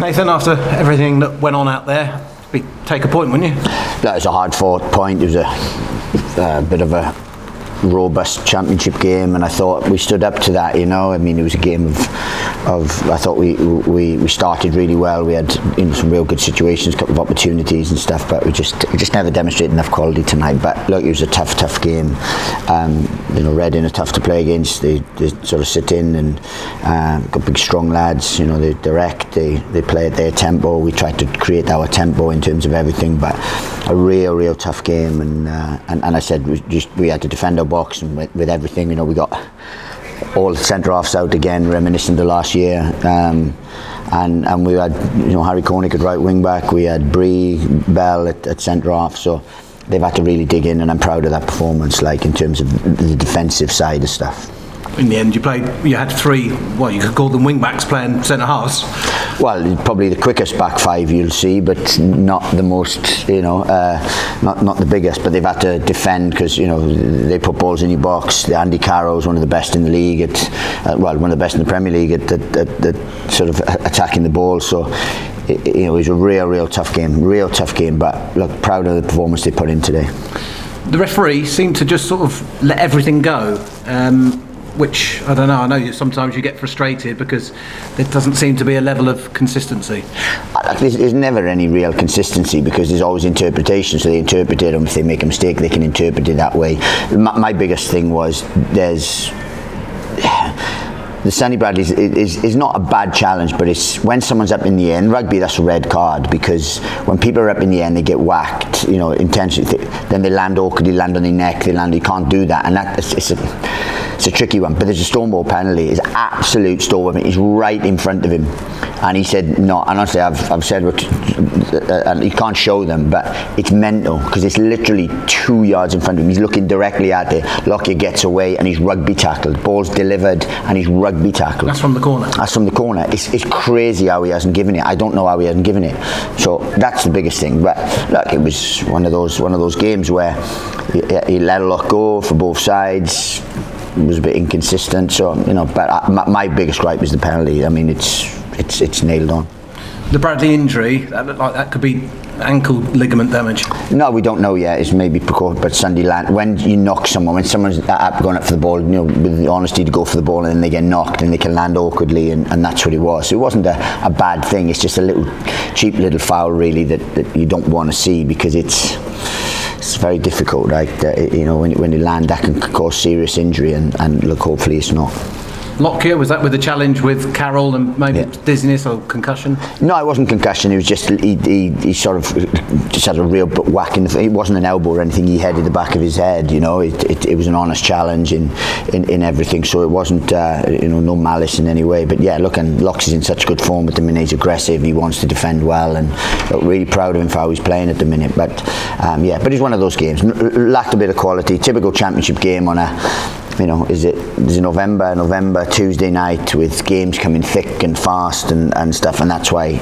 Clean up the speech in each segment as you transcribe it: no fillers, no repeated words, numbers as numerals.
Nathan, after everything that went on out there, take a point, wouldn't you? That was a hard-fought point. It was a bit of a robust championship game, and I thought we stood up to that. You know, I mean, it was a game of I thought we started really well. We had some real good situations, a couple of opportunities and stuff, but we just never demonstrated enough quality tonight. But look, it was a tough game. Reading are tough to play against. They sort of sit in and got big strong lads. You know, they direct, they play at their tempo. We tried to create our tempo in terms of everything, but a real tough game. And I said we had to defend our box and with everything. You know, we got all the centre halves out again, reminiscent of last year, and we had Harry Connick at right wing back, we had Bree Bell at centre half, so they've had to really dig in, and I'm proud of that performance, like in terms of the defensive side of stuff. In the end, you had three, well, you could call them wing backs playing centre halves. Well, probably the quickest back five you'll see, but not the most, not the biggest. But they've had to defend because they put balls in your box. Andy Carroll's one of the best in the league one of the best in the Premier League at sort of attacking the ball. So it was a real tough game, But look, proud of the performance they put in today. The referee seemed to just sort of let everything go. Which, I don't know, I know sometimes you get frustrated because there doesn't seem to be a level of consistency. There's never any real consistency because there's always interpretation, so they interpret it, and if they make a mistake they can interpret it that way. My biggest thing was the Sonny Bradley's is not a bad challenge, but it's when someone's up in the air. In rugby, that's a red card, because when people are up in the air and they get whacked, intentionally, then they land awkwardly, land on their neck, you can't do that, and it's a tricky one. But there's a Stonewall penalty. It's absolute Stonewall. He's right in front of him, and he said no. And honestly, I've said, and you can't show them, but it's mental because it's literally 2 yards in front of him. He's looking directly at it. Lockyer gets away and he's rugby tackled. Ball's delivered and he's rugby tackled. That's from the corner. It's crazy how he hasn't given it. I don't know how he hasn't given it. So that's the biggest thing. But look, it was one of those games where he let a lot go for both sides. It was a bit inconsistent. So but my biggest gripe is the penalty. I mean, it's nailed on. The Bradley injury, that looked like that could be ankle ligament damage. No, we don't know yet. It's maybe precaution, but Sunday land. When you knock someone, when someone's going up for the ball, with the honesty to go for the ball, and then they get knocked and they can land awkwardly, and that's what it was. So it wasn't a bad thing. It's just a little cheap little foul, really, that you don't want to see, because it's very difficult, right? When you land, that can cause serious injury, and look, hopefully it's not. Lockyer, was that with the challenge with Carroll and maybe dizziness or concussion? No, it wasn't concussion. It was just he sort of just had a real whack in the. It wasn't an elbow or anything. He headed the back of his head. It was an honest challenge in everything. So it wasn't no malice in any way. But yeah, look, and Locks is in such good form at the minute. He's aggressive. He wants to defend well, and look, really proud of him for how he's playing at the minute. But but it's one of those games. Lacked a bit of quality. Typical championship game on a. Is it November, Tuesday night, with games coming thick and fast and stuff, and that's why,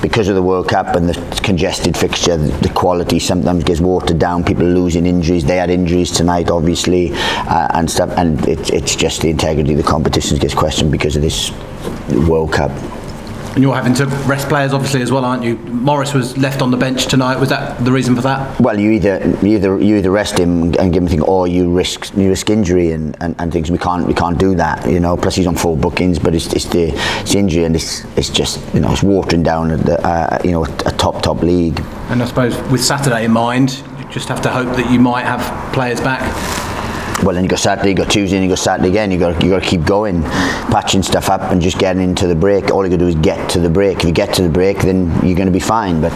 because of the World Cup and the congested fixture, the quality sometimes gets watered down. People are losing injuries. They had injuries tonight, obviously, and stuff, and it's just the integrity of the competition gets questioned because of this World Cup. And you're having to rest players, obviously, as well, aren't you? Morris was left on the bench tonight. Was that the reason for that? Well, you either rest him and give him things, or you risk injury and things. We can't do that, Plus he's on 4 bookings, but it's the injury, and it's just it's watering down a top league. And I suppose with Saturday in mind, you just have to hope that you might have players back. Well, then you got Saturday, you got Tuesday, and you got Saturday again. You got to keep going, patching stuff up, and just getting into the break. All you got to do is get to the break. If you get to the break, then you're going to be fine. But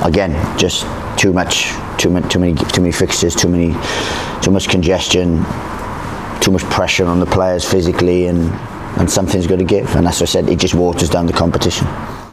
again, just too many fixtures, too much congestion, too much pressure on the players physically, and something's got to give. And as I said, it just waters down the competition.